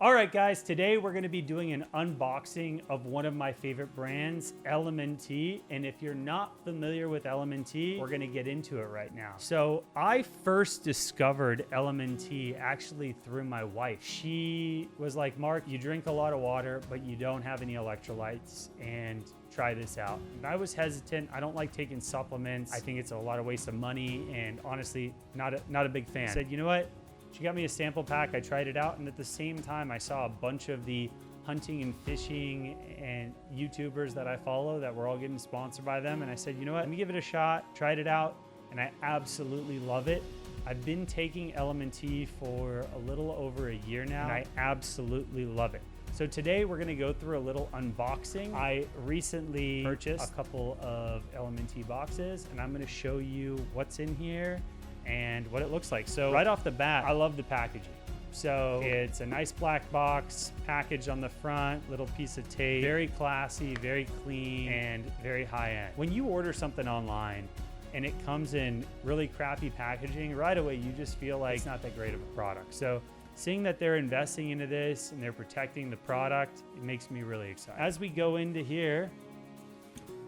All right, guys, today we're gonna be doing an unboxing of one of my favorite brands, LMNT. And if you're not familiar with LMNT, we're gonna get into it right now. So I first discovered LMNT actually through my wife. She was like, Mark, you drink a lot of water, but you don't have any electrolytes, and try this out. And I was hesitant. I don't like taking supplements. I think it's a lot of waste of money, and honestly, not a big fan. I said, you know what? She got me a sample pack, I tried it out, and at the same time, I saw a bunch of the hunting and fishing and YouTubers that I follow that were all getting sponsored by them, and I said, you know what, let me give it a shot, tried it out, and I absolutely love it. I've been taking LMNT for a little over a year now, and I absolutely love it. So today we're gonna go through a little unboxing. I recently purchased a couple of LMNT boxes, and I'm gonna show you what's in here and what it looks like. So right off the bat, I love the packaging. So it's a nice black box, package on the front, little piece of tape, very classy, very clean, and very high end. When you order something online and it comes in really crappy packaging, right away you just feel like it's not that great of a product. So seeing that they're investing into this and they're protecting the product, it makes me really excited. As we go into here,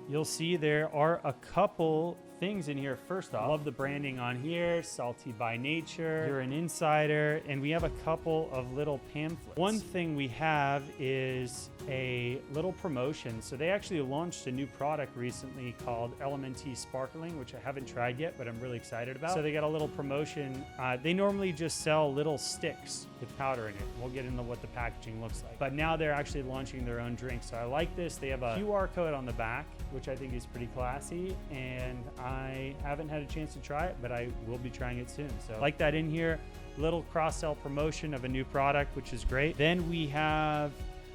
you'll see there are a couple things in here. First off, I love the branding on here, salty by nature, you're an insider, and we have a couple of little pamphlets. One thing we have is a little promotion. So they actually launched a new product recently called LMNT Sparkling, which I haven't tried yet, but I'm really excited about. So they got a little promotion. They normally just sell little sticks with powder in it. We'll get into what the packaging looks like. But now they're actually launching their own drink. So I like this. They have a QR code on the back, which I think is pretty classy, and I haven't had a chance to try it, but I will be trying it soon. So I like that in here. Little cross-sell promotion of a new product, which is great. Then we have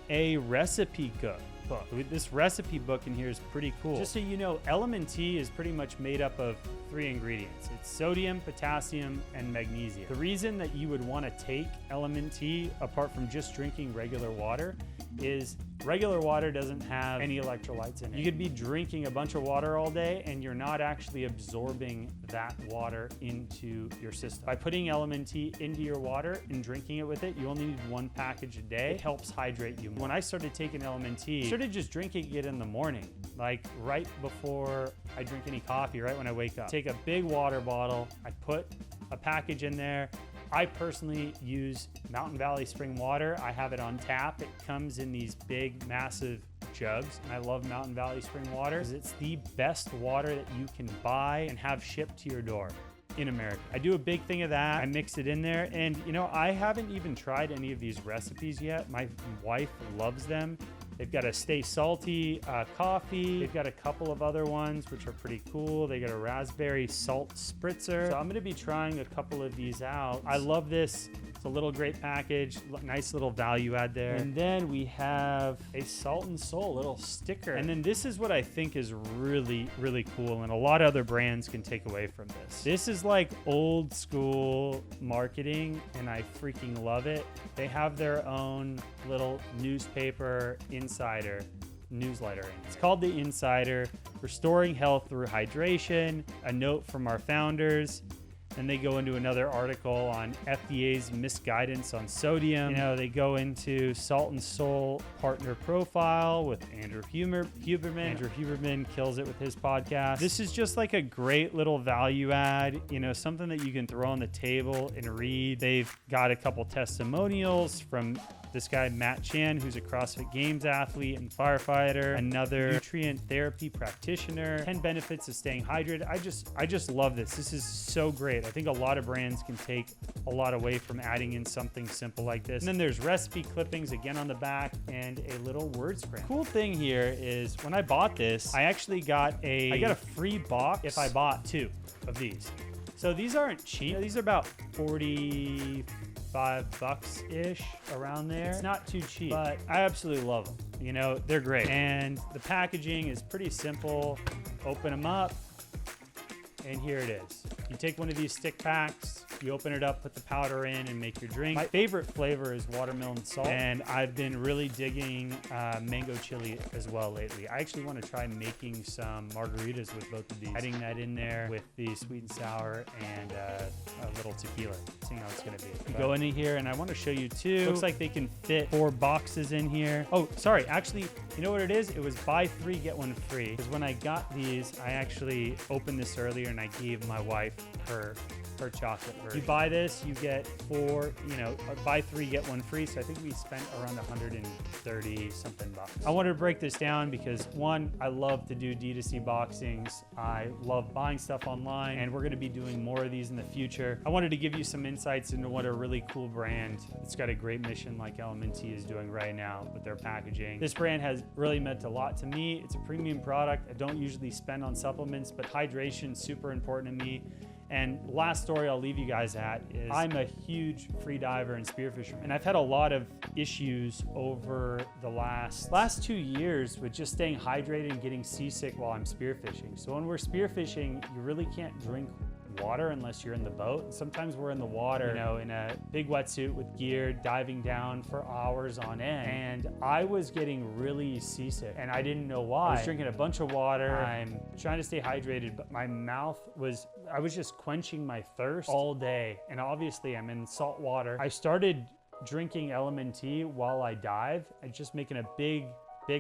a recipe book. This recipe book in here is pretty cool. Just so you know, LMNT is pretty much made up of 3 ingredients. It's sodium, potassium, and magnesium. The reason that you would want to take LMNT apart from just drinking regular water is regular water doesn't have any electrolytes in it. You could be drinking a bunch of water all day and you're not actually absorbing that water into your system. By putting LMNT into your water and drinking it with it, you only need 1 package a day. It helps hydrate you. When I started taking LMNT, I started just drinking it in the morning, like right before I drink any coffee, right when I wake up. Take a big water bottle, I put a package in there. I personally use Mountain Valley spring water. I have it on tap. It comes in these big, massive jugs, and I love Mountain Valley spring water because it's the best water that you can buy and have shipped to your door in America. I do a big thing of that. I mix it in there, and you know, I haven't even tried any of these recipes yet. My wife loves them. They've got a Stay Salty coffee. They've got a couple of other ones, which are pretty cool. They got a raspberry salt spritzer. So I'm gonna be trying a couple of these out. I love this. It's a little great package, nice little value add there. And then we have a Salt and Soul little sticker. And then this is what I think is really, really cool, and a lot of other brands can take away from this. This is like old school marketing, and I freaking love it. They have their own little newspaper insider newsletter. It's called The Insider, Restoring Health Through Hydration, a note from our founders. And they go into another article on FDA's misguidance on sodium. You know, they go into Salt and Soul partner profile with Andrew Huberman. Andrew Huberman kills it with his podcast. This is just like a great little value add, you know, something that you can throw on the table and read. They've got a couple testimonials from this guy, Matt Chan, who's a CrossFit Games athlete and firefighter, another nutrient therapy practitioner, 10 benefits of staying hydrated. I just love this. This is so great. I think a lot of brands can take a lot away from adding in something simple like this. And then there's recipe clippings again on the back and a little word scramble. Cool thing here is when I bought this, I actually got a free box if I bought 2 of these. So these aren't cheap. These are about $45 ish, around there. It's not too cheap, but I absolutely love them. You know, they're great. And the packaging is pretty simple. Open them up, and here it is. You take one of these stick packs, You open it up, put the powder in, and make your drink. My favorite flavor is watermelon salt, and I've been really digging mango chili as well lately. I actually want to try making some margaritas with both of these. Adding that in there with the sweet and sour and a little tequila. Seeing how it's gonna be. Go into here, and I want to show you too. Looks like they can fit 4 boxes in here. Oh, sorry. Actually, you know what it is? It was buy 3 get 1 free. Because when I got these, I actually opened this earlier and I gave my wife her chocolate version. You buy this, you get 4, buy 3 get 1 free. So I think we spent around 130 something bucks. I wanted to break this down because 1, I love to do D2C boxings. I love buying stuff online, and we're going to be doing more of these in the future. I wanted to give you some insights into what a really cool brand that's got a great mission like LMNT is doing right now with their packaging. This brand has really meant a lot to me. It's a premium product. I don't usually spend on supplements, but hydration is super important to me. And last story I'll leave you guys at is I'm a huge free diver and spearfisherman. And I've had a lot of issues over the last 2 years with just staying hydrated and getting seasick while I'm spearfishing. So when we're spearfishing, you really can't drink water unless you're in the boat. And sometimes we're in the water, in a big wetsuit with gear, diving down for hours on end. And I was getting really seasick and I didn't know why. I was drinking a bunch of water. I'm trying to stay hydrated, but my mouth I was just quenching my thirst all day. And obviously I'm in salt water. I started drinking LMNT while I dive and just making a big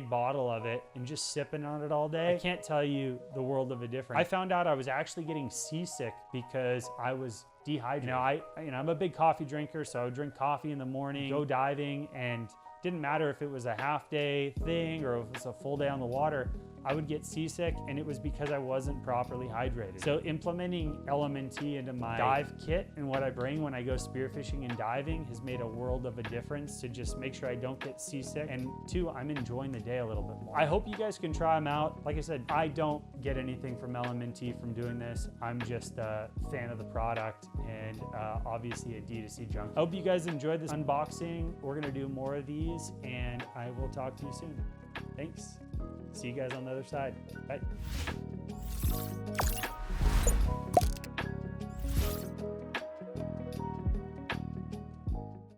bottle of it and just sipping on it all day. I can't tell you the world of a difference. I found out I was actually getting seasick because I was dehydrated. I'm a big coffee drinker, so I would drink coffee in the morning, go diving, and didn't matter if it was a half day thing or if it was a full day on the water, I would get seasick, and it was because I wasn't properly hydrated. So implementing LMNT into my dive kit and what I bring when I go spearfishing and diving has made a world of a difference to just make sure I don't get seasick. And 2, I'm enjoying the day a little bit more. I hope you guys can try them out. Like I said, I don't get anything from LMNT from doing this. I'm just a fan of the product and obviously a D2C junkie. I hope you guys enjoyed this unboxing. We're gonna do more of these, and I will talk to you soon. Thanks. See you guys on the other side. Bye.